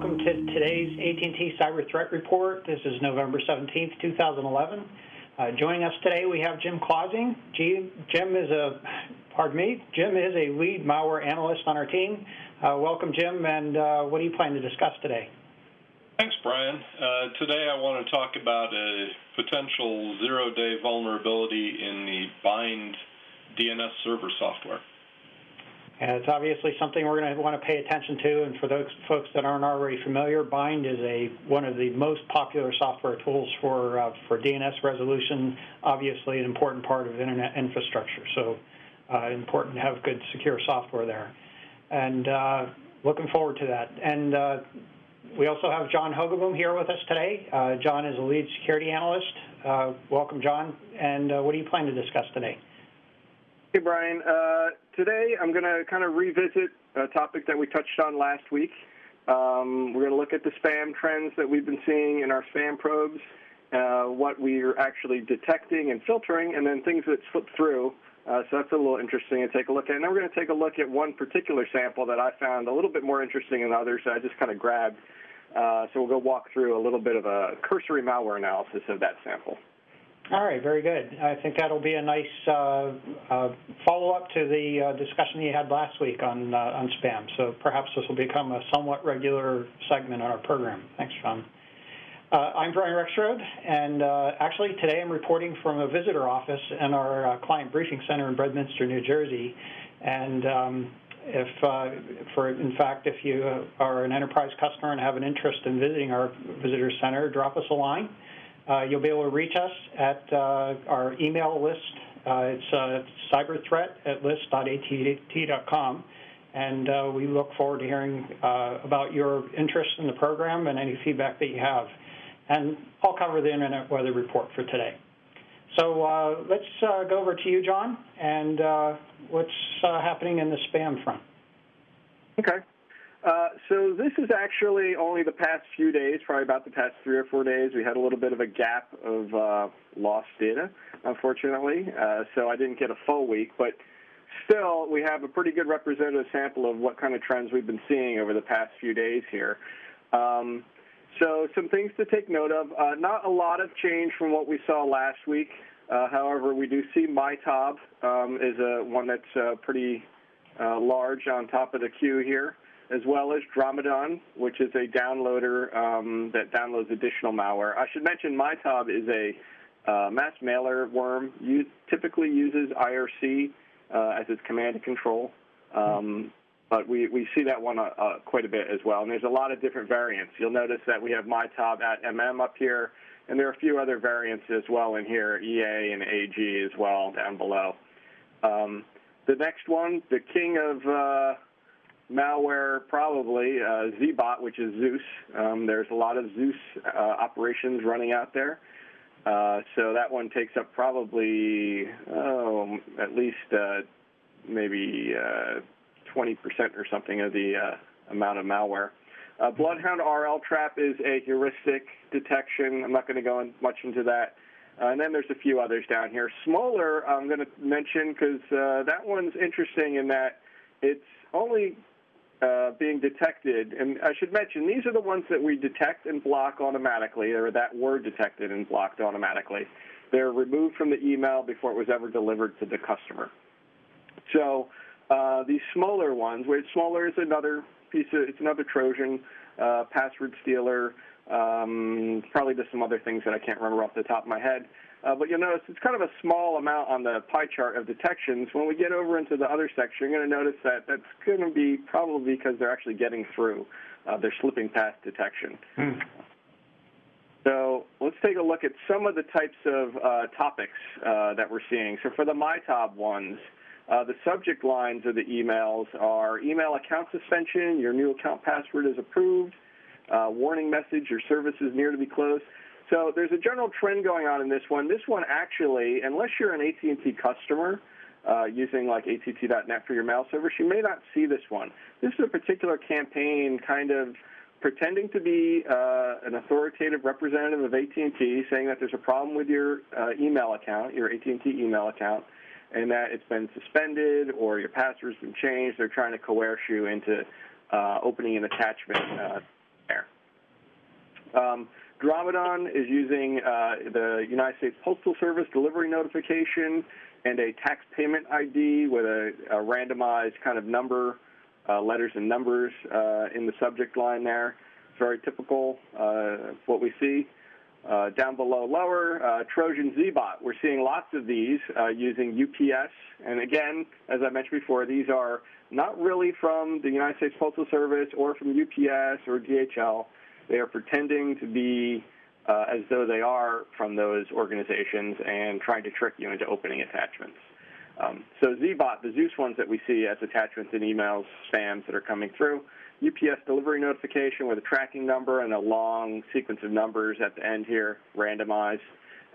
welcome to today's AT&T CyberThreat Report. This is November 17th, 2011. Joining us today, we have Jim Clausing. Jim is a lead malware analyst on our team. Welcome, Jim, and what do you plan to discuss today? Thanks, Brian. Today I want to talk about a potential zero-day vulnerability in the Bind DNS server software. And it's obviously something we're going to want to pay attention to, and for those folks that aren't already familiar, Bind is one of the most popular software tools for DNS resolution, obviously an important part of internet infrastructure, so important to have good, secure software there. And looking forward to that. And we also have John Hogoboom here with us today. John is a lead security analyst. Welcome, John. And what do you plan to discuss today? Hey, Brian. Today I'm going to kind of revisit a topic that we touched on last week. We're going to look at the spam trends that we've been seeing in our spam probes, what we're actually detecting and filtering, and then things that slip through. So that's a little interesting to take a look at. And then we're going to take a look at one particular sample that I found a little bit more interesting than others that I just kind of grabbed. So we'll go walk through a little bit of a cursory malware analysis of that sample. All right, very good. I think that'll be a nice follow-up to the discussion you had last week on spam. So perhaps this will become a somewhat regular segment on our program. Thanks, John. I'm Brian Rexroad, and actually today I'm reporting from a visitor office in our client briefing center in Bedminster, New Jersey. And if you are an enterprise customer and have an interest in visiting our visitor center, drop us a line. You'll be able to reach us at our email list. It's cyberthreat@list.att.com, and we look forward to hearing about your interest in the program and any feedback that you have. And I'll cover the Internet Weather Report for today. So let's go over to you, John, and what's happening in the spam front. Okay. So this is actually only the past few days, probably about the past 3 or 4 days. We had a little bit of a gap of lost data, unfortunately, so I didn't get a full week. But still, we have a pretty good representative sample of what kind of trends we've been seeing over the past few days here. So some things to take note of. Not a lot of change from what we saw last week. However, we do see MyTob is one that's pretty large on top of the queue here, as well as Dromedon, which is a downloader that downloads additional malware. I should mention MyTob is a mass mailer worm, typically uses IRC as its command and control, but we see that one quite a bit as well. And there's a lot of different variants. You'll notice that we have MyTob at MM up here, and there are a few other variants as well in here, EA and AG as well down below. The next one, the king of malware, probably Zbot, which is Zeus. There's a lot of Zeus operations running out there. So that one takes up probably at least maybe 20% or something of the amount of malware. Bloodhound RL Trap is a heuristic detection. I'm not going to go much into that. And then there's a few others down here. Smolar, I'm going to mention because that one's interesting in that it's only being detected, and I should mention, these are the ones that we detect and block automatically, or that were detected and blocked automatically. They're removed from the email before it was ever delivered to the customer. So these smaller ones, where smaller is another piece of, it's another Trojan, password stealer, probably just some other things that I can't remember off the top of my head. But you'll notice it's kind of a small amount on the pie chart of detections. When we get over into the other section, you're going to notice that that's going to be probably because they're actually getting through. They're slipping past detection. So let's take a look at some of the types of topics that we're seeing. So for the MyTob ones, the subject lines of the emails are email account suspension, your new account password is approved, warning message, your service is near to be closed. So there's a general trend going on in this one. This one actually, unless you're an AT&T customer using like att.net for your mail service, you may not see this one. This is a particular campaign kind of pretending to be an authoritative representative of AT&T, saying that there's a problem with your email account, your AT&T email account, and that it's been suspended or your password's been changed. They're trying to coerce you into opening an attachment there. Dromedon is using the United States Postal Service delivery notification and a tax payment ID with a randomized kind of number, letters and numbers in the subject line there. It's very typical of what we see. Down below lower, Trojan ZBot. We're seeing lots of these using UPS. And again, as I mentioned before, these are not really from the United States Postal Service or from UPS or DHL. They are pretending to be as though they are from those organizations and trying to trick you into opening attachments. So ZBot, the Zeus ones that we see as attachments in emails, spams that are coming through, UPS delivery notification with a tracking number and a long sequence of numbers at the end here, randomized.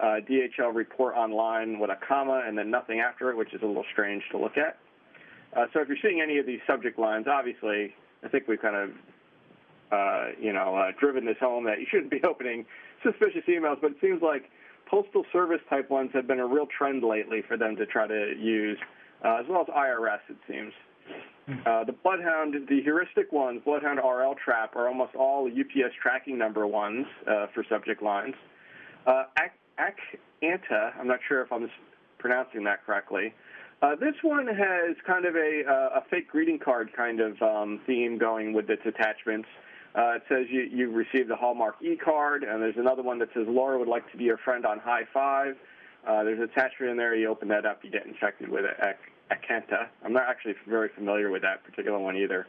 DHL report online with a comma and then nothing after it, which is a little strange to look at. So if you're seeing any of these subject lines, obviously, I think we've kind of, driven this home that you shouldn't be opening suspicious emails, but it seems like Postal Service type ones have been a real trend lately for them to try to use, as well as IRS, it seems. The Bloodhound, the heuristic ones, Bloodhound RL Trap, are almost all UPS tracking number ones for subject lines. AT&T, I'm not sure if I'm pronouncing that correctly. This one has kind of a fake greeting card kind of theme going with its attachments. It says you received the Hallmark e-card, and there's another one that says Laura would like to be your friend on high five. There's an attachment in there. You open that up, you get infected with AT&T. I'm not actually very familiar with that particular one either.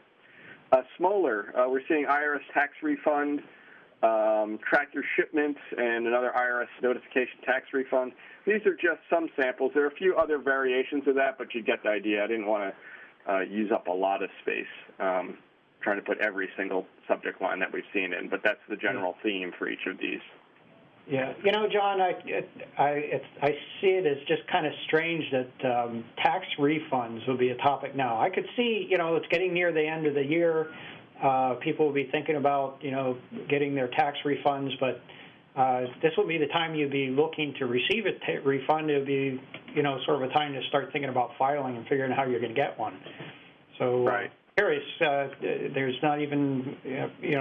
Smoller, we're seeing IRS tax refund, track your shipments, and another IRS notification tax refund. These are just some samples. There are a few other variations of that, but you get the idea. I didn't want to use up a lot of space trying to put every single subject line that we've seen in, but that's the general theme for each of these. Yeah, John, I see it as just kind of strange that tax refunds will be a topic now. I could see, it's getting near the end of the year. People will be thinking about, getting their tax refunds, but this will be the time you'd be looking to receive a refund. It would be, sort of a time to start thinking about filing and figuring out how you're going to get one. So right. There's not even,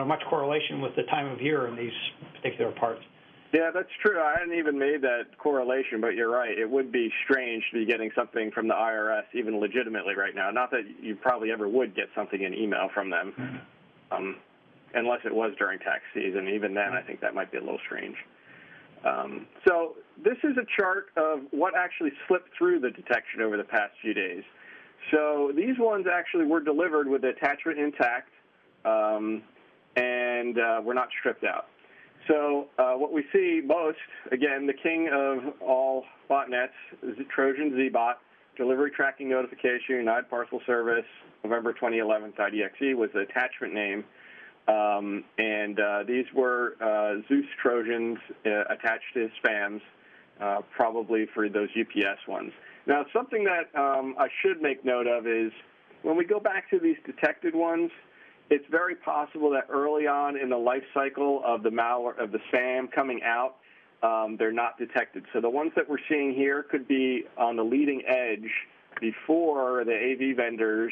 much correlation with the time of year in these particular parts. Yeah, that's true. I hadn't even made that correlation, but you're right. It would be strange to be getting something from the IRS even legitimately right now. Not that you probably ever would get something in email from them, unless it was during tax season. Even then, I think that might be a little strange. So this is a chart of what actually slipped through the detection over the past few days. So these ones actually were delivered with the attachment intact, and were not stripped out. So what we see most, again, the king of all botnets, Trojan ZBot, delivery tracking notification, United Parcel Service, November 2011.exe was the attachment name. And these were Zeus Trojans attached to spams, probably for those UPS ones. Now, something that I should make note of is when we go back to these detected ones, it's very possible that early on in the life cycle of the malware, of the spam coming out, they're not detected. So the ones that we're seeing here could be on the leading edge before the AV vendors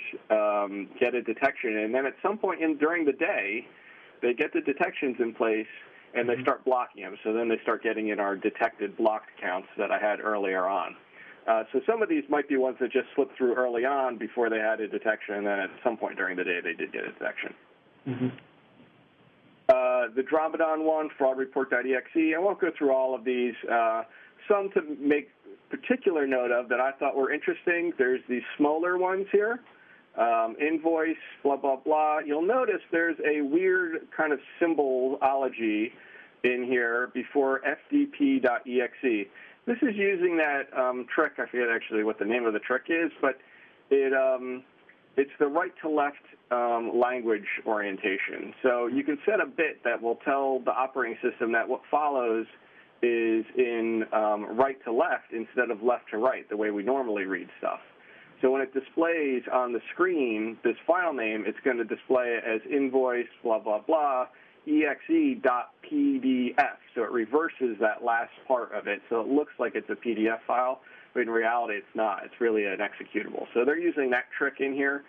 get a detection. And then at some point during the day, they get the detections in place, and they start blocking them. So then they start getting in our detected blocked counts that I had earlier on. So some of these might be ones that just slipped through early on before they had a detection, and then at some point during the day they did get a detection. The Dromedon one, fraudreport.exe, I won't go through all of these. Some to make particular note of that I thought were interesting. There's these smaller ones here, invoice, blah, blah, blah. You'll notice there's a weird kind of symbolology in here before fdp.exe. This is using that trick. I forget actually what the name of the trick is, but it's the right-to-left language orientation. So you can set a bit that will tell the operating system that what follows is in right-to-left instead of left-to-right, the way we normally read stuff. So when it displays on the screen this file name, it's going to display it as invoice, blah, blah, blah, exe.pdf. So it reverses that last part of it. So it looks like it's a PDF file, but in reality it's not. It's really an executable. So they're using that trick in here.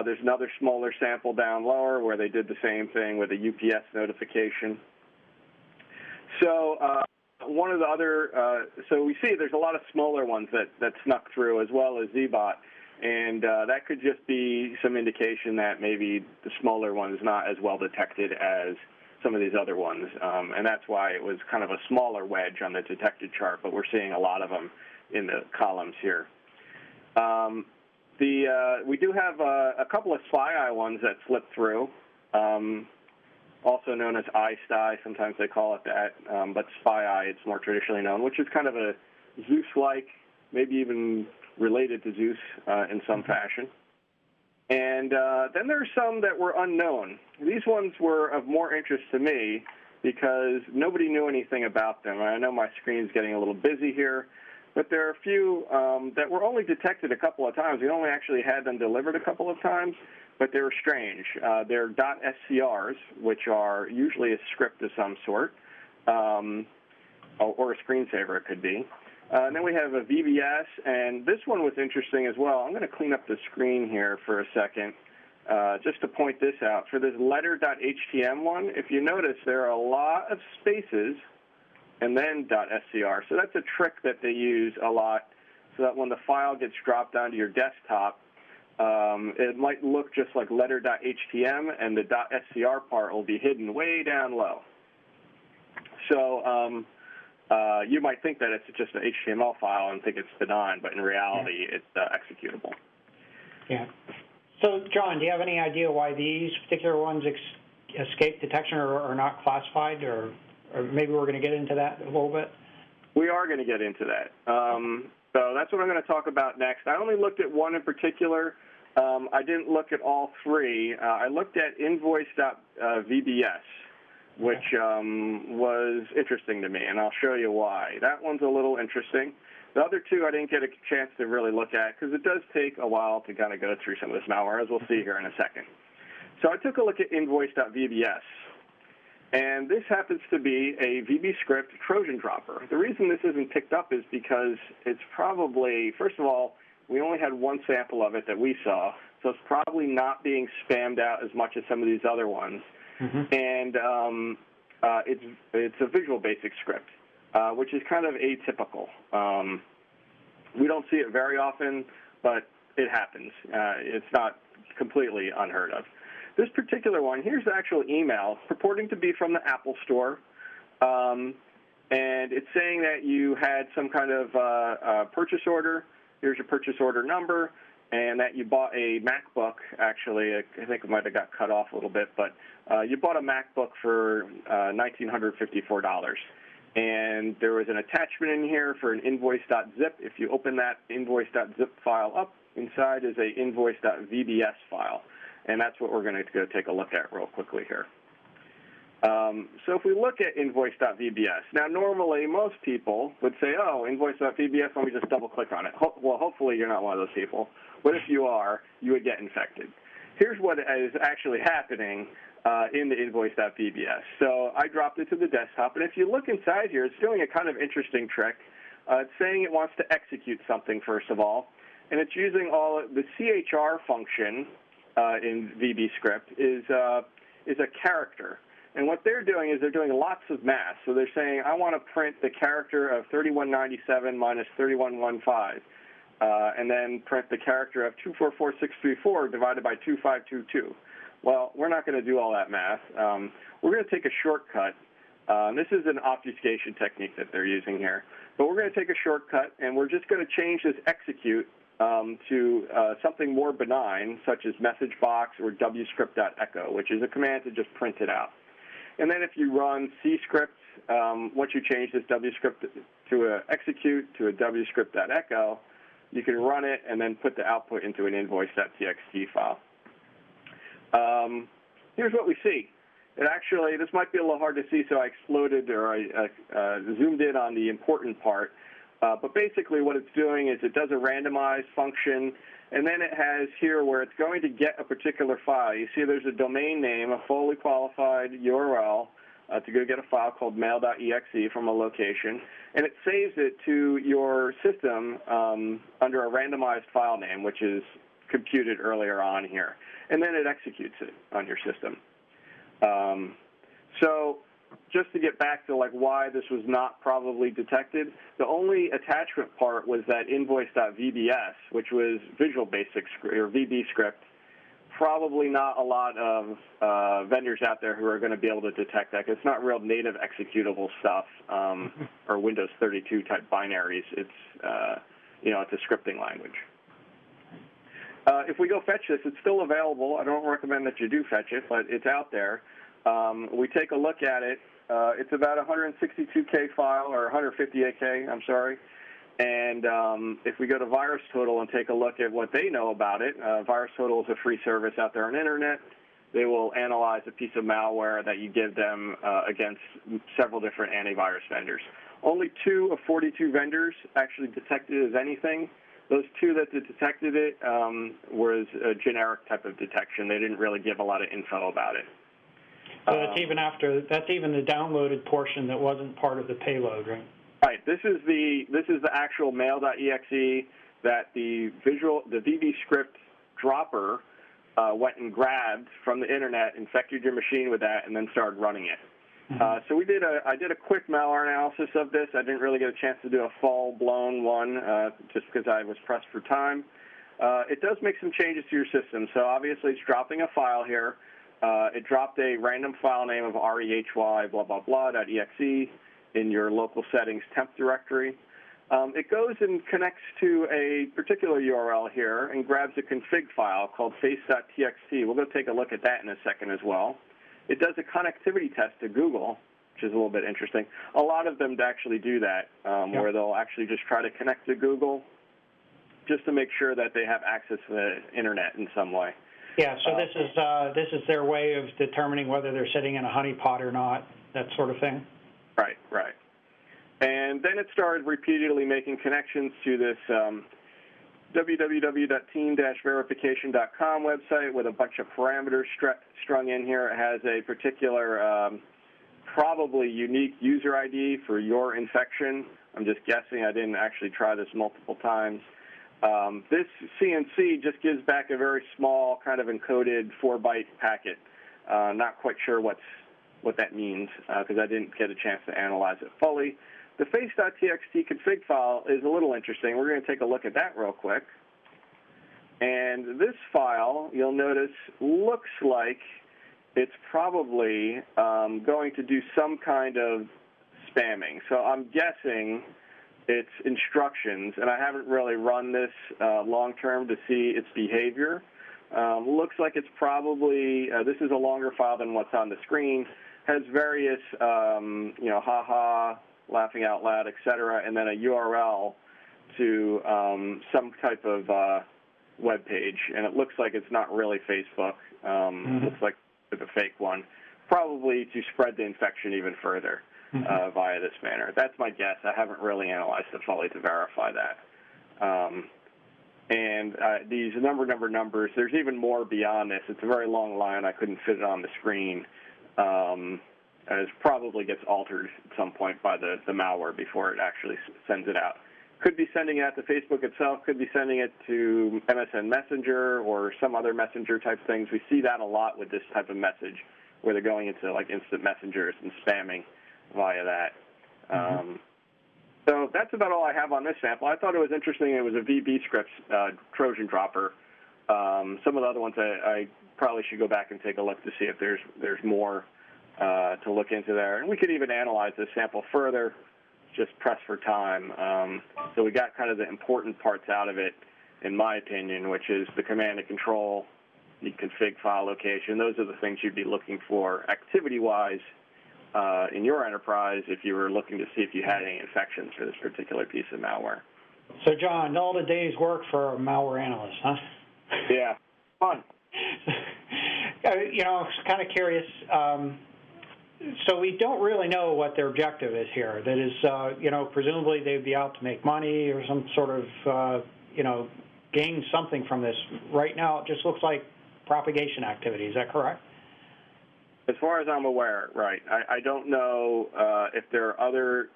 There's another smaller sample down lower where they did the same thing with a UPS notification. So one of the other, so we see there's a lot of smaller ones that snuck through, as well as ZBot, and that could just be some indication that maybe the smaller one is not as well detected as some of these other ones, and that's why it was kind of a smaller wedge on the detected chart, but we're seeing a lot of them in the columns here. We do have a couple of SpyEye ones that slip through, also known as iSty, sometimes they call it that, but SpyEye, it's more traditionally known, which is kind of a Zeus-like, maybe even related to Zeus in some fashion. And then there are some that were unknown. These ones were of more interest to me because nobody knew anything about them. I know my screen's getting a little busy here, but there are a few that were only detected a couple of times. We only actually had them delivered a couple of times, but they were strange. They're .scrs, which are usually a script of some sort, or a screensaver it could be. And then we have a VBS, and this one was interesting as well. I'm going to clean up the screen here for a second just to point this out. For this letter.htm one, if you notice, there are a lot of spaces and then .scr. So that's a trick that they use a lot so that when the file gets dropped onto your desktop, it might look just like letter.htm, and the .scr part will be hidden way down low. So you might think that it's just an HTML file and think it's benign, but in reality, it's executable. Yeah. So, John, do you have any idea why these particular ones escape detection or are not classified, or maybe we're going to get into that a little bit? We are going to get into that. So that's what I'm going to talk about next. I only looked at one in particular. I didn't look at all three. I looked at invoice.vbs, which was interesting to me, and I'll show you why. That one's a little interesting. The other two I didn't get a chance to really look at because it does take a while to kind of go through some of this malware, as we'll see here in a second. So I took a look at invoice.vbs, and this happens to be a VB script Trojan dropper. The reason this isn't picked up is because it's probably, first of all, we only had one sample of it that we saw, so it's probably not being spammed out as much as some of these other ones. Mm-hmm. And it's a Visual Basic script, which is kind of atypical. We don't see it very often, but it happens. It's not completely unheard of. This particular one, here's the actual email purporting to be from the Apple Store, and it's saying that you had some kind of purchase order. Here's your purchase order number, and that you bought a MacBook. Actually, I think it might have got cut off a little bit, but you bought a MacBook for $1,954. And there was an attachment in here for an invoice.zip. If you open that invoice.zip file up, inside is a invoice.vbs file. And that's what we're going to go take a look at real quickly here. So if we look at invoice.vbs, now normally most people would say, oh, invoice.vbs, let me just double-click on it. Well, hopefully you're not one of those people. But if you are, you would get infected. Here's what is actually happening in the invoice.vbs. So I dropped it to the desktop, and if you look inside here, it's doing a kind of interesting trick. It's saying it wants to execute something, first of all, and it's using all the CHR function in VBScript is a character. And what they're doing is they're doing lots of math. So they're saying, I want to print the character of 3197 minus 3115, and then print the character of 244634 divided by 2522. Well, we're not going to do all that math. We're going to take a shortcut. This is an obfuscation technique that they're using here. But we're going to take a shortcut, and we're just going to change this execute to something more benign, such as message box or wscript.echo, which is a command to just print it out. And then if you run cscript, once you change this wscript to a execute to a wscript.echo, you can run it and then put the output into an invoice.txt file. Here's what we see. It actually, this might be a little hard to see, so I exploded or I zoomed in on the important part. But basically what it's doing is it does a randomized function, and then it has here where it's going to get a particular file. You see there's a domain name, a fully qualified URL to go get a file called mail.exe from a location, and it saves it to your system under a randomized file name, which is computed earlier on here. And then it executes it on your system. So just to get back to like why this was not probably detected, the only attachment part was that invoice.vbs, which was Visual Basic or VB script. Probably not a lot of vendors out there who are going to be able to detect that. It's not real native executable stuff or Windows 32 type binaries. It's it's a scripting language. If we go fetch this, it's still available. I don't recommend that you do fetch it, but it's out there. We take a look at it. It's about a 162K file, or 158K, I'm sorry. And if we go to VirusTotal and take a look at what they know about it, VirusTotal is a free service out there on the internet. They will analyze a piece of malware that you give them against several different antivirus vendors. Only 2 of 42 vendors actually detected it as anything. Those 2 that detected it was a generic type of detection. They didn't really give a lot of info about it. So that's even the downloaded portion that wasn't part of the payload, right? Right. This is the actual mail.exe that the VB script dropper went and grabbed from the internet, infected your machine with that, and then started running it. So I did a quick malware analysis of this. I didn't really get a chance to do a full-blown one just because I was pressed for time. It does make some changes to your system. So obviously it's dropping a file here. It dropped a random file name of rehy blah blah blah.exe in your local settings temp directory. It goes and connects to a particular URL here and grabs a config file called face.txt. We'll go take a look at that in a second as well. It does a connectivity test to Google, which is a little bit interesting. A lot of them actually do that, where they'll actually just try to connect to Google just to make sure that they have access to the internet in some way. Yeah, so this is their way of determining whether they're sitting in a honeypot or not, that sort of thing? Right, right. And then it started repeatedly making connections to this www.team-verification.com website with a bunch of parameters strung in here. It has a particular probably unique user ID for your infection. I'm just guessing. I didn't actually try this multiple times. This CNC just gives back a very small kind of encoded 4-byte packet. Not quite sure what that means because I didn't get a chance to analyze it fully. The face.txt config file is a little interesting. We're going to take a look at that real quick. And this file, you'll notice, looks like it's probably going to do some kind of spamming. So I'm guessing it's instructions, and I haven't really run this long-term to see its behavior. Looks like it's probably, this is a longer file than what's on the screen, has various, haha, laughing out loud, etc., and then a URL to some type of web page, and it looks like it's not really Facebook. Looks like it's a fake one, probably to spread the infection even further via this manner. That's my guess. I haven't really analyzed it fully to verify that. And these numbers, there's even more beyond this. It's a very long line. I couldn't fit it on the screen. And it probably gets altered at some point by the malware before it actually sends it out. Could be sending it out to Facebook itself, could be sending it to MSN Messenger or some other messenger type things. We see that a lot with this type of message where they're going into like instant messengers and spamming via that. So that's about all I have on this sample. I thought it was interesting. It was a VB script Trojan dropper. Some of the other ones I probably should go back and take a look to see if there's more to look into there. And we could even analyze this sample further, just press for time. So we got kind of the important parts out of it, in my opinion, which is the command and control, the config file location. Those are the things you'd be looking for activity-wise in your enterprise if you were looking to see if you had any infections for this particular piece of malware. So, John, all the day's work for a malware analyst, huh? Yeah, fun. Kind of curious. So we don't really know what their objective is here. That is, presumably they'd be out to make money or some sort of, gain something from this. Right now, it just looks like propagation activity. Is that correct? As far as I'm aware, right. I don't know if there are other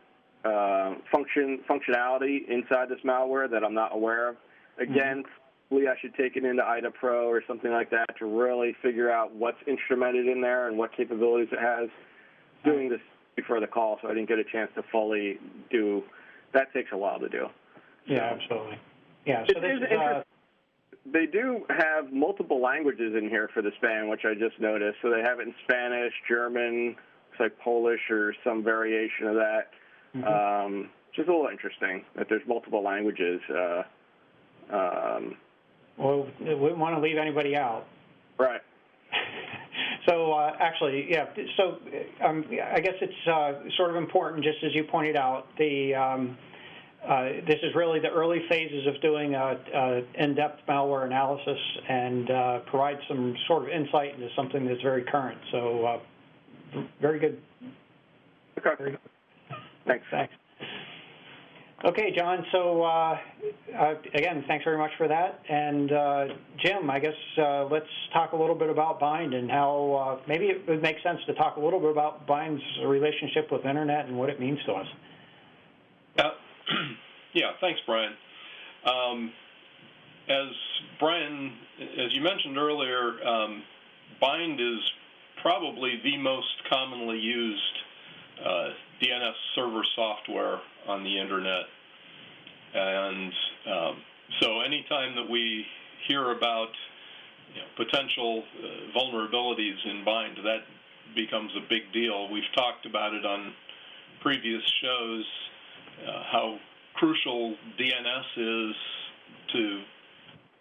functionality inside this malware that I'm not aware of. Again, I should take it into IDA Pro or something like that to really figure out what's instrumented in there and what capabilities it has. Doing this before the call, so I didn't get a chance to fully do. That takes a while to do. Yeah, absolutely. Yeah. So this is, they do have multiple languages in here for the span, which I just noticed. So they have it in Spanish, German, looks like Polish or some variation of that. Which is a little interesting that there's multiple languages. Well, we wouldn't want to leave anybody out. Right. So actually, yeah. So I guess it's sort of important, just as you pointed out. This is really the early phases of doing in-depth malware analysis and provide some sort of insight into something that's very current. So very good. Okay. Very good. Thanks. Okay, John, so again, thanks very much for that. And Jim, I guess let's talk a little bit about Bind and how maybe it would make sense to talk a little bit about Bind's relationship with Internet and what it means to us. Yeah, thanks, Brian. As you mentioned earlier, Bind is probably the most commonly used DNS server software on the Internet. And so anytime that we hear about potential vulnerabilities in Bind, that becomes a big deal. We've talked about it on previous shows, how crucial DNS is to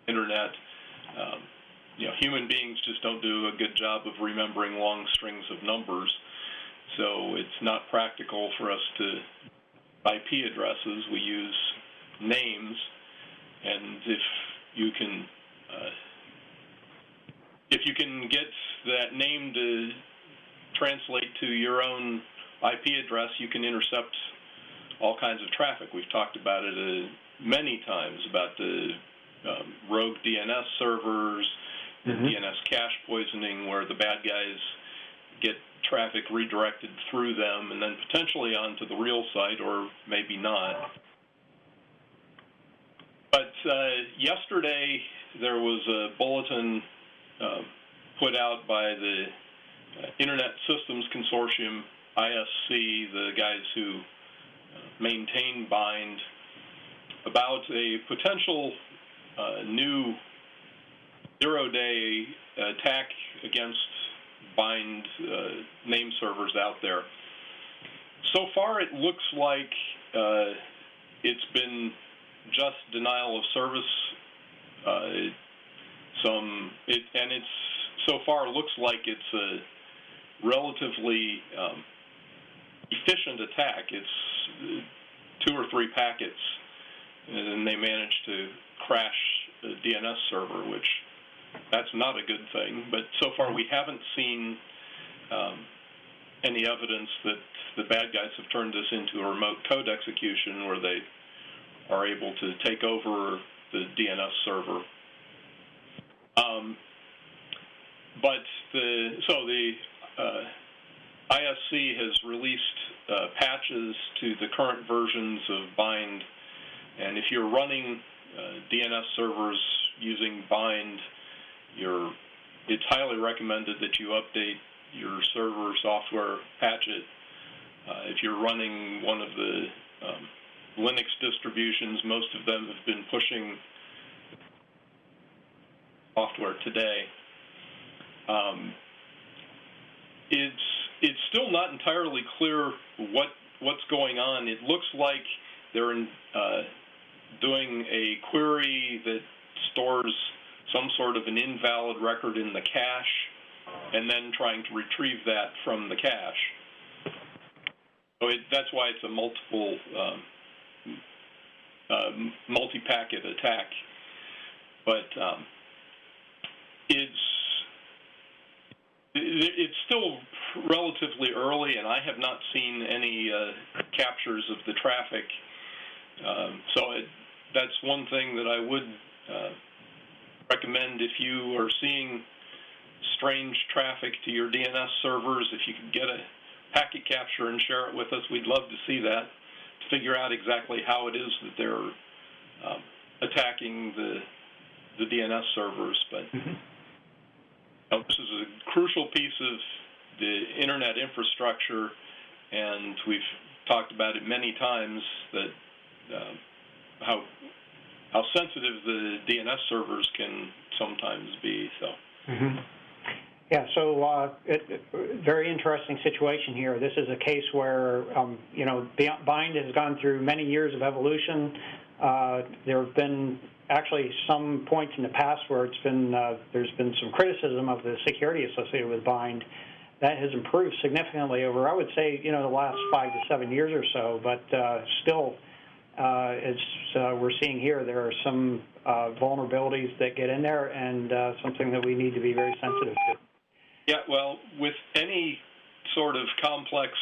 Internet. Human beings just don't do a good job of remembering long strings of numbers, so it's not practical for us to IP addresses. We use names, and if you can get that name to translate to your own IP address, you can intercept all kinds of traffic. We've talked about it many times, about the rogue DNS servers, the DNS cache poisoning, where the bad guys get traffic redirected through them and then potentially onto the real site, or maybe not. But yesterday there was a bulletin put out by the Internet Systems Consortium, ISC, the guys who maintain Bind, about a potential new zero-day attack against Bind name servers out there. So far, it looks like it's been just denial of service. So far looks like it's a relatively efficient attack. It's 2 or 3 packets, and they managed to crash the DNS server, which that's not a good thing. But so far we haven't seen any evidence that the bad guys have turned this into a remote code execution where they are able to take over the DNS server. The ISC has released patches to the current versions of Bind, and if you're running DNS servers using Bind, it's highly recommended that you update your server software, patch it. If you're running one of the Linux distributions, most of them have been pushing software today. It's still not entirely clear what's going on. It looks like they're doing a query that stores some sort of an invalid record in the cache, and then trying to retrieve that from the cache. So that's why it's a multi-packet attack. But it's still relatively early, and I have not seen any captures of the traffic. That's one thing that I would recommend if you are seeing strange traffic to your DNS servers. If you could get a packet capture and share it with us, we'd love to see that, to figure out exactly how it is that they're attacking the DNS servers. But this is a crucial piece of the Internet infrastructure, and we've talked about it many times that how sensitive the DNS servers can sometimes be. So. Mm-hmm. Yeah, so very interesting situation here. This is a case where, Bind has gone through many years of evolution. There have been actually some points in the past where there's been some criticism of the security associated with Bind. That has improved significantly over, I would say, the last 5 to 7 years or so, but still, as we're seeing here, there are some vulnerabilities that get in there and something that we need to be very sensitive to. Yeah, well, with any sort of complex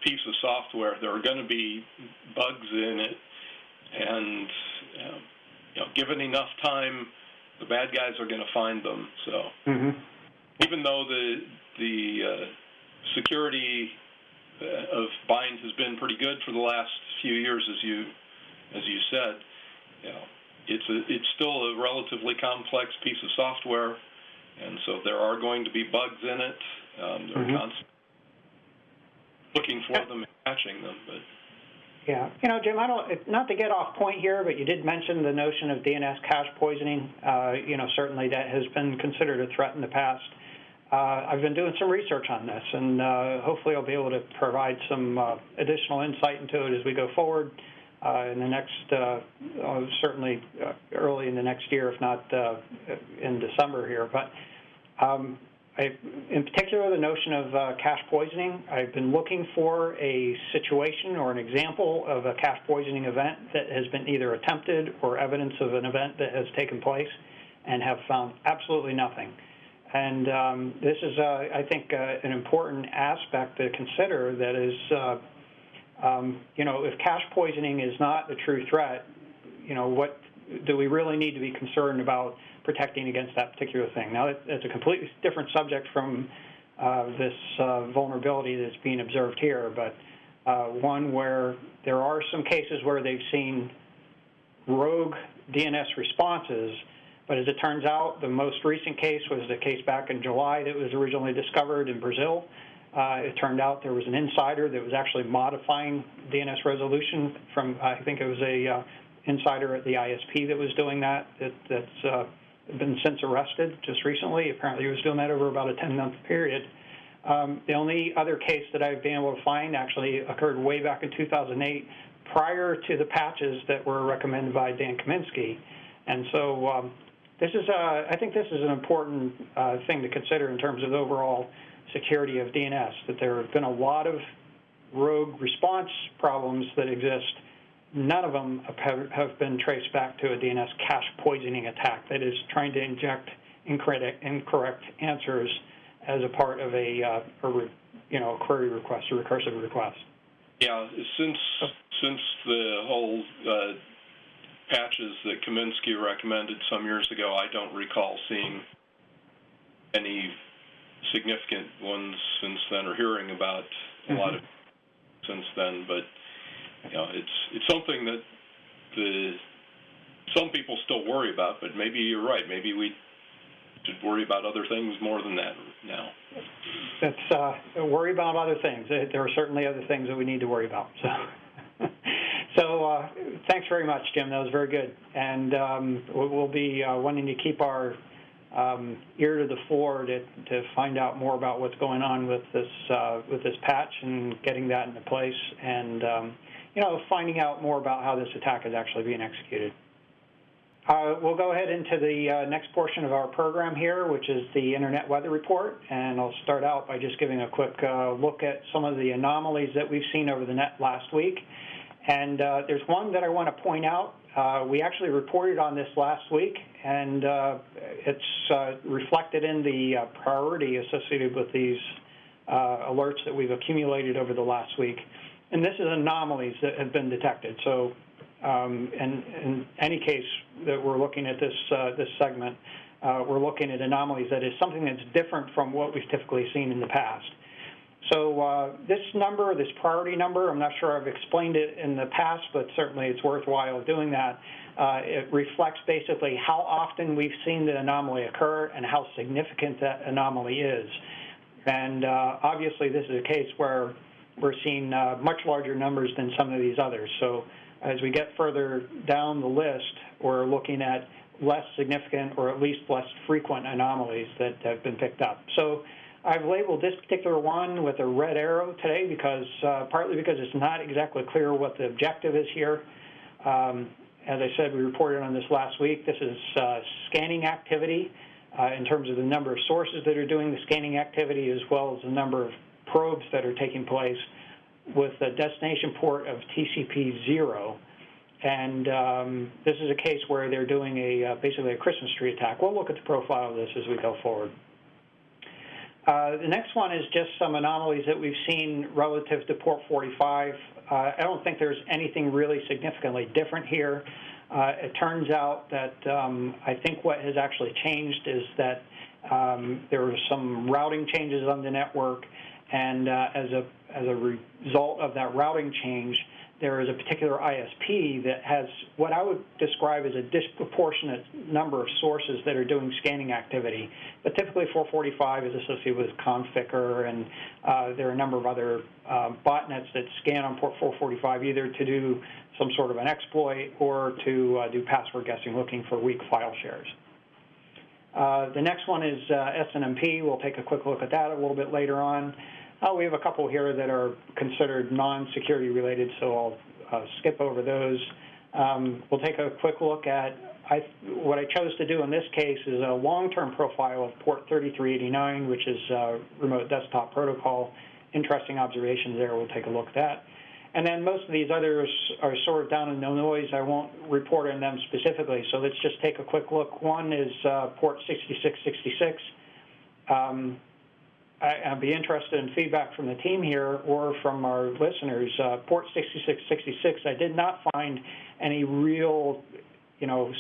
piece of software, there are going to be bugs in it, and given enough time, the bad guys are going to find them. So, even though the security of Bind has been pretty good for the last few years, as you said, it's still a relatively complex piece of software. And so there are going to be bugs in it. They're constantly looking for them and catching them. But yeah, Jim, not to get off point here, but you did mention the notion of DNS cache poisoning. Certainly that has been considered a threat in the past. I've been doing some research on this, and hopefully I'll be able to provide some additional insight into it as we go forward in the next, certainly early in the next year, if not in December here. But in particular, the notion of cache poisoning, I've been looking for a situation or an example of a cache poisoning event that has been either attempted or evidence of an event that has taken place, and have found absolutely nothing. And this is, I think, an important aspect to consider, that is, if cache poisoning is not the true threat, what do we really need to be concerned about protecting against that particular thing? Now, it's a completely different subject from this vulnerability that's being observed here, but one where there are some cases where they've seen rogue DNS responses, but as it turns out, the most recent case was the case back in July that was originally discovered in Brazil. It turned out there was an insider that was actually modifying DNS resolution from, I think it was a insider at the ISP that was doing that. That's been since arrested just recently. Apparently he was doing that over about a 10-month period. The only other case that I've been able to find actually occurred way back in 2008, prior to the patches that were recommended by Dan Kaminsky. And so I think this is an important thing to consider in terms of the overall security of DNS, that there have been a lot of rogue response problems that exist. None of them have been traced back to a DNS cache poisoning attack that is trying to inject incorrect answers as a part of a query request, a recursive request. Yeah, since the whole patches that Kaminsky recommended some years ago, I don't recall seeing any significant ones since then, or hearing about a lot of since then. But it's something that some people still worry about. But maybe you're right. Maybe we should worry about other things more than that now. That's worry about other things. There are certainly other things that we need to worry about. So thanks very much, Jim. That was very good. And we'll be wanting to keep our ear to the floor to find out more about what's going on with this patch and getting that into place, and finding out more about how this attack is actually being executed. We'll go ahead into the next portion of our program here, which is the Internet Weather Report, and I'll start out by just giving a quick look at some of the anomalies that we've seen over the net last week. And there's one that I want to point out. We actually reported on this last week, and it's reflected in the priority associated with these alerts that we've accumulated over the last week. And this is anomalies that have been detected. So in any case that we're looking at this segment, we're looking at anomalies that is something that's different from what we've typically seen in the past. So this number, this priority number, I'm not sure I've explained it in the past, but certainly it's worthwhile doing that. It reflects basically how often we've seen the anomaly occur and how significant that anomaly is. And obviously this is a case where we're seeing much larger numbers than some of these others. So as we get further down the list, we're looking at less significant or at least less frequent anomalies that have been picked up. So I've labeled this particular one with a red arrow today because partly because it's not exactly clear what the objective is here. As I said, we reported on this last week. This is scanning activity in terms of the number of sources that are doing the scanning activity as well as the number of probes that are taking place with a destination port of TCP 0. And this is a case where they're doing basically a Christmas tree attack. We'll look at the profile of this as we go forward. The next one is just some anomalies that we've seen relative to port 45. I don't think there's anything really significantly different here. It turns out that I think what has actually changed is that there were some routing changes on the network, and as a result of that routing change, there is a particular ISP that has what I would describe as a disproportionate number of sources that are doing scanning activity. But typically 445 is associated with Conficker, and there are a number of other botnets that scan on port 445 either to do some sort of an exploit or to do password guessing looking for weak file shares. The next one is SNMP. We'll take a quick look at that a little bit later on. We have a couple here that are considered non-security related, so I'll skip over those. We'll take a quick look at what I chose to do in this case is a long-term profile of port 3389, which is remote desktop protocol. Interesting observations there. We'll take a look at that. And then most of these others are sort of down in no noise. I won't report on them specifically, so let's just take a quick look. One is port 6666. I'd be interested in feedback from the team here or from our listeners. Port 6666, I did not find any real,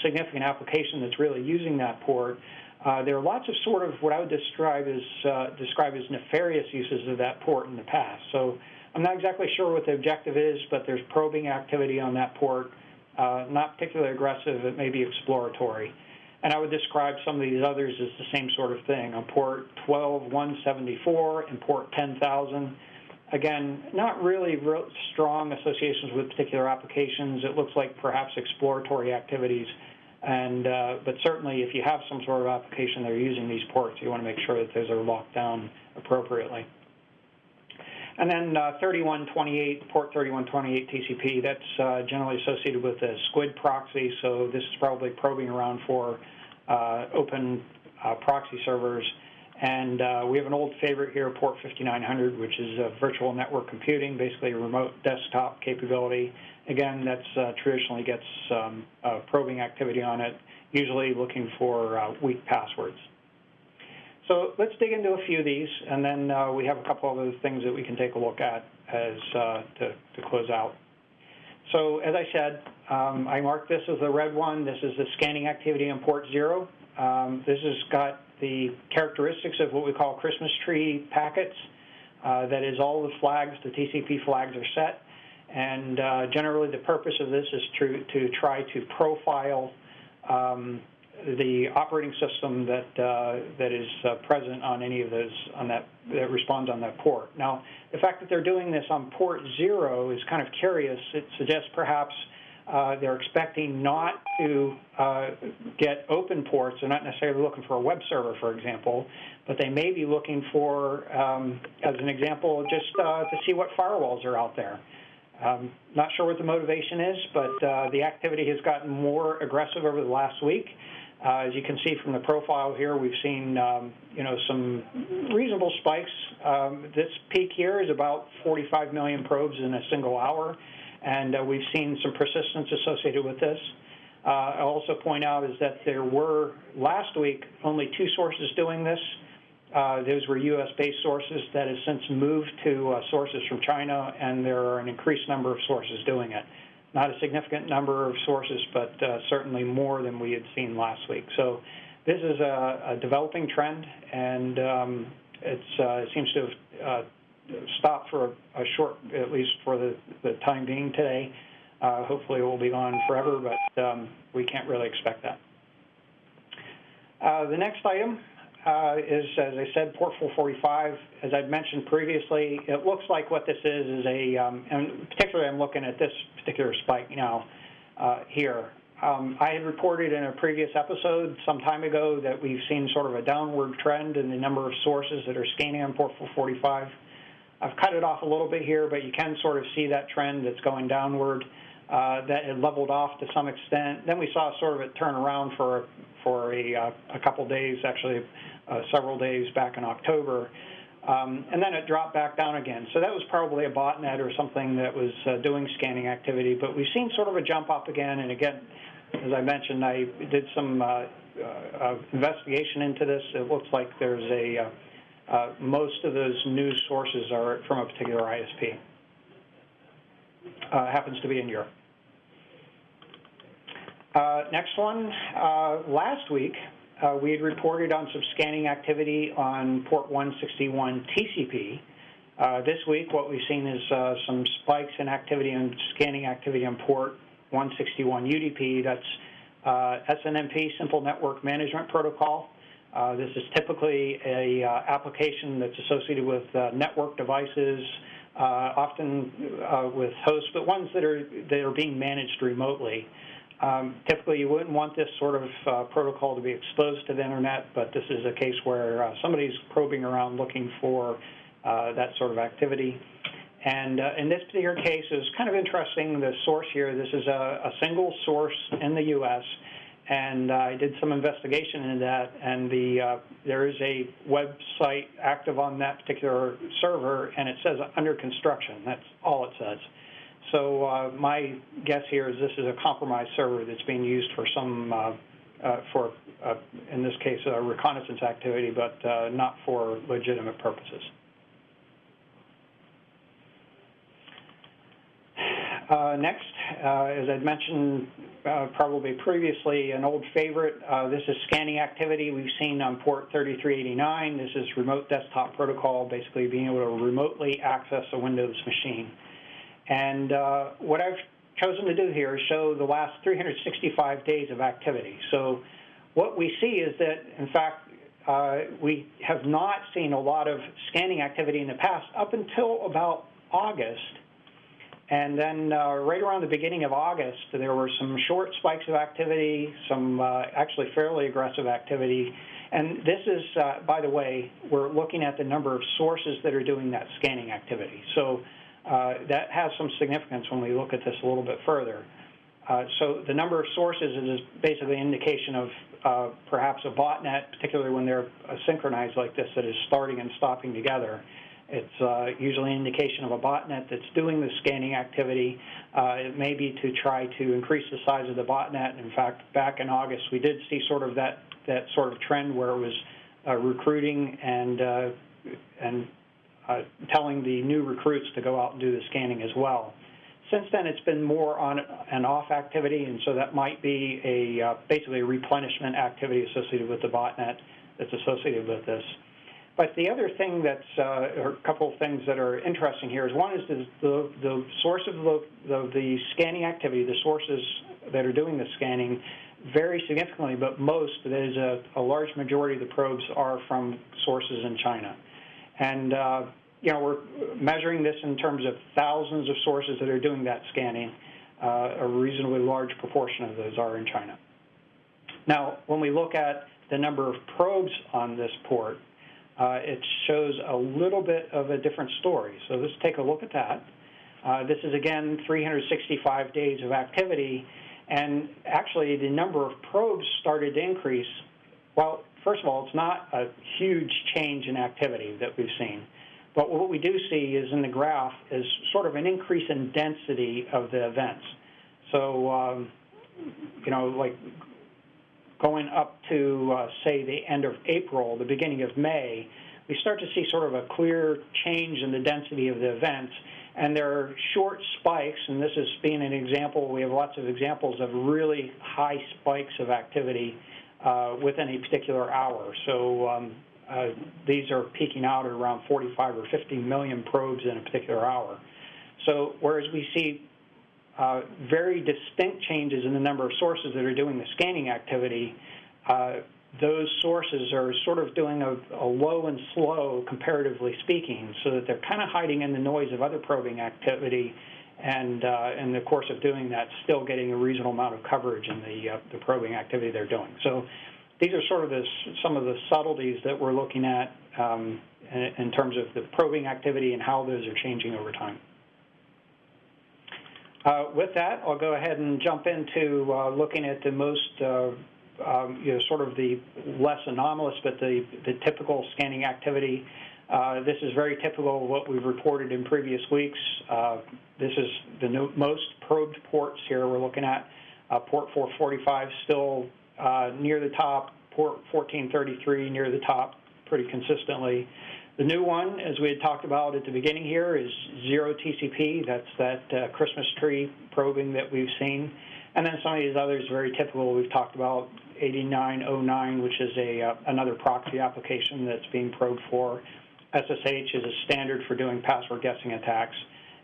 significant application that's really using that port. There are lots of sort of what I would describe as nefarious uses of that port in the past. So I'm not exactly sure what the objective is, but there's probing activity on that port, not particularly aggressive. It may be exploratory. And I would describe some of these others as the same sort of thing. On port 12174 and port 10,000, again, not really real strong associations with particular applications. It looks like perhaps exploratory activities. And but certainly if you have some sort of application that are using these ports, you want to make sure that those are locked down appropriately. And then 3128, port 3128 TCP, that's generally associated with a SQUID proxy, so this is probably probing around for open proxy servers. And we have an old favorite here, port 5900, which is virtual network computing, basically a remote desktop capability. Again, that's traditionally gets probing activity on it, usually looking for weak passwords. So let's dig into a few of these, and then we have a couple of other things that we can take a look at as to close out. So as I said, I marked this as the red one. This is the scanning activity on port 0. This has got the characteristics of what we call Christmas tree packets. That is, all the flags, the TCP flags are set, and generally the purpose of this is to try to profile the operating system that is present on any of those that responds on that port. Now, the fact that they're doing this on port 0 is kind of curious. It suggests perhaps they're expecting not to get open ports. They're not necessarily looking for a web server, for example, but they may be looking for, as an example, just to see what firewalls are out there. Not sure what the motivation is, but the activity has gotten more aggressive over the last week. As you can see from the profile here, we've seen some reasonable spikes. This peak here is about 45 million probes in a single hour, and we've seen some persistence associated with this. I'll also point out is that there were, last week, only 2 sources doing this. Those were U.S.-based sources that have since moved to sources from China, and there are an increased number of sources doing it. Not a significant number of sources, but certainly more than we had seen last week. So this is a developing trend, and it seems to have stopped for a short, at least for the time being today. Hopefully it will be gone forever, but we can't really expect that. The next item is, as I said, port 445. As I'd mentioned previously, it looks like what this is a, and particularly I'm looking at this particular spike now here. I had reported in a previous episode some time ago that we've seen sort of a downward trend in the number of sources that are scanning on port 445. I've cut it off a little bit here, but you can sort of see that trend that's going downward. That had leveled off to some extent. Then we saw sort of it turn around for a couple days, actually several days back in October, and then it dropped back down again. So that was probably a botnet or something that was doing scanning activity. But we've seen sort of a jump up again, and again, as I mentioned, I did some investigation into this. It looks like there's most of those news sources are from a particular ISP. Happens to be in Europe. Next one, last week we had reported on some scanning activity on port 161 TCP. This week what we've seen is some spikes in activity and scanning activity on port 161 UDP. That's SNMP, Simple Network Management Protocol. This is typically a application that's associated with network devices, often with hosts, but ones that are being managed remotely. Typically, you wouldn't want this sort of protocol to be exposed to the internet, but this is a case where somebody's probing around looking for that sort of activity. And in this particular case, it was kind of interesting, the source here. This is a single source in the U.S., and I did some investigation into that, and there is a website active on that particular server, and it says under construction. That's all it says. So my guess here is this is a compromised server that's being used for some, in this case, reconnaissance activity, but not for legitimate purposes. Next, as I'd mentioned probably previously, an old favorite, this is scanning activity we've seen on port 3389. This is remote desktop protocol, basically being able to remotely access a Windows machine. And what I've chosen to do here is show the last 365 days of activity. So what we see is that, in fact, we have not seen a lot of scanning activity in the past up until about August. And then right around the beginning of August, there were some short spikes of activity, some actually fairly aggressive activity. And this is, by the way, we're looking at the number of sources that are doing that scanning activity. So that has some significance when we look at this a little bit further. So the number of sources is basically an indication of perhaps a botnet, particularly when they're synchronized like this, that is starting and stopping together. It's usually an indication of a botnet that's doing the scanning activity. It may be to try to increase the size of the botnet. In fact, back in August, we did see sort of that sort of trend where it was recruiting and telling the new recruits to go out and do the scanning as well. Since then, it's been more on and off activity, and so that might be basically a replenishment activity associated with the botnet that's associated with this. But the other thing or a couple of things that are interesting here is one is the source of the scanning activity, the sources that are doing the scanning vary significantly, but that is a large majority of the probes are from sources in China. And we're measuring this in terms of thousands of sources that are doing that scanning. A reasonably large proportion of those are in China. Now, when we look at the number of probes on this port, it shows a little bit of a different story. So let's take a look at that. This is, again, 365 days of activity, and actually the number of probes started to increase. Well, first of all, it's not a huge change in activity that we've seen. But what we do see is in the graph is sort of an increase in density of the events. So, like going up to, say, the end of April, the beginning of May, we start to see sort of a clear change in the density of the events. And there are short spikes, and this is being an example. We have lots of examples of really high spikes of activity within a particular hour. So these are peaking out at around 45 or 50 million probes in a particular hour. So whereas we see very distinct changes in the number of sources that are doing the scanning activity, those sources are sort of doing a low and slow, comparatively speaking, so that they're kind of hiding in the noise of other probing activity, and in the course of doing that, still getting a reasonable amount of coverage in the probing activity they're doing. So these are sort of some of the subtleties that we're looking at in terms of the probing activity and how those are changing over time. With that, I'll go ahead and jump into looking at the most, sort of the less anomalous, but the typical scanning activity. This is very typical of what we've reported in previous weeks. This is the most probed ports here we're looking at. Port 445 still near the top, port 1433 near the top pretty consistently. The new one, as we had talked about at the beginning here, is 0 TCP. That's that Christmas tree probing that we've seen. And then some of these others very typical we've talked about, 8909, which is another proxy application that's being probed for. SSH is a standard for doing password guessing attacks.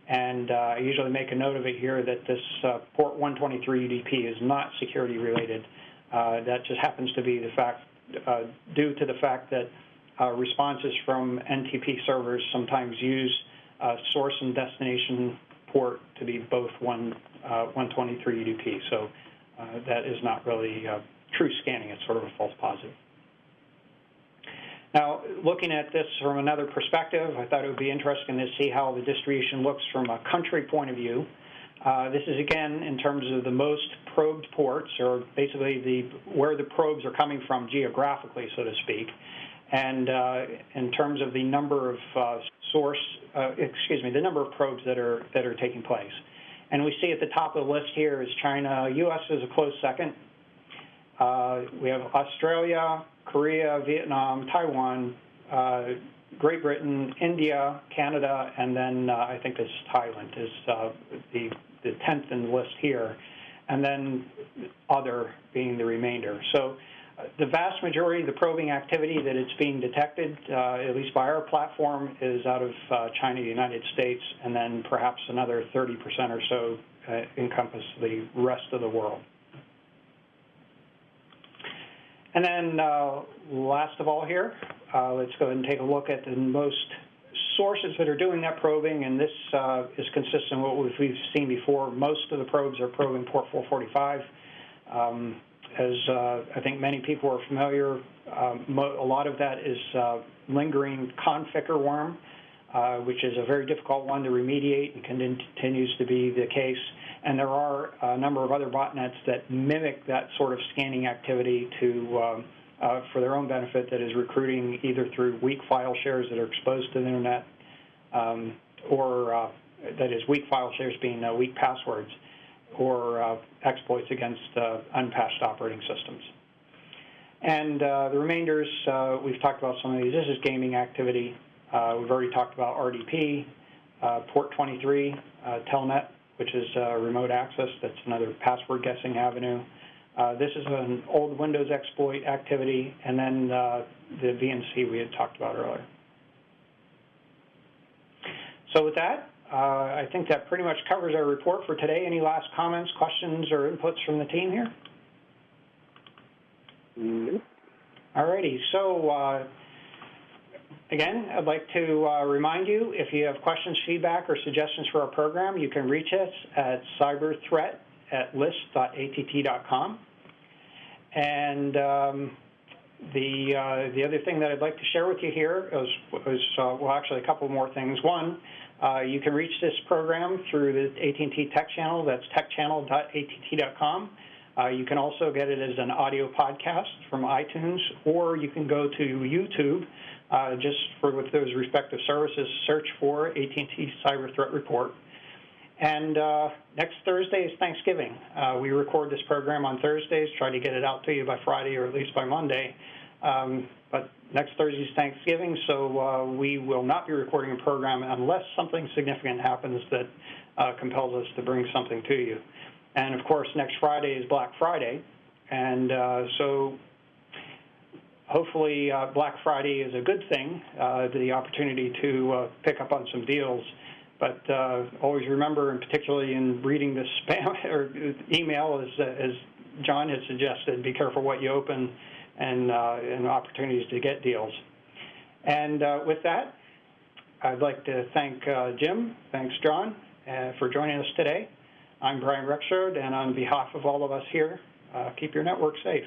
And I usually make a note of it here that this port 123 UDP is not security related. That just happens to be the fact, due to the fact that responses from NTP servers sometimes use source and destination port to be both 123 UDP. So that is not really true scanning. It's sort of a false positive. Now, looking at this from another perspective, I thought it would be interesting to see how the distribution looks from a country point of view. This is, again, in terms of the most probed ports, or basically where the probes are coming from geographically, so to speak. And in terms of the number of the number of probes that are taking place. And we see at the top of the list here is China. U.S. is a close second. We have Australia, Korea, Vietnam, Taiwan, Great Britain, India, Canada, and then I think this Thailand is the 10th in the list here, and then other being the remainder. So the vast majority of the probing activity that it's being detected, at least by our platform, is out of China, the United States, and then perhaps another 30% or so encompass the rest of the world. And then last of all here, let's go ahead and take a look at the most sources that are doing that probing, and this is consistent with what we've seen before. Most of the probes are probing port 445. As I think many people are familiar, a lot of that is lingering conficker worm, which is a very difficult one to remediate and continues to be the case. And there are a number of other botnets that mimic that sort of scanning activity for their own benefit, that is recruiting either through weak file shares that are exposed to the internet, or that is weak file shares being weak passwords, or exploits against unpatched operating systems. And the remainders, we've talked about some of these. This is gaming activity. We've already talked about RDP, port 23, Telnet, which is remote access. That's another password guessing avenue. This is an old Windows exploit activity, and then the VNC we had talked about earlier. So with that, I think that pretty much covers our report for today. Any last comments, questions, or inputs from the team here? Nope. All righty. So again, I'd like to remind you, if you have questions, feedback, or suggestions for our program, you can reach us at cyberthreat@list.att.com. And the other thing that I'd like to share with you here is well, actually a couple more things. One, you can reach this program through the AT&T Tech Channel. That's techchannel.att.com. You can also get it as an audio podcast from iTunes, or you can go to YouTube, just with those respective services, search for AT&T Cyber Threat Report. And next Thursday is Thanksgiving. We record this program on Thursdays, try to get it out to you by Friday or at least by Monday. But next Thursday is Thanksgiving, so we will not be recording a program unless something significant happens that compels us to bring something to you. And, of course, next Friday is Black Friday, and so hopefully Black Friday is a good thing, the opportunity to pick up on some deals. But always remember, and particularly in reading the spam or email, as John has suggested, be careful what you open, and opportunities to get deals. And with that, I'd like to thank Jim, thanks John, for joining us today. I'm Brian Rexroad, and on behalf of all of us here, keep your network safe.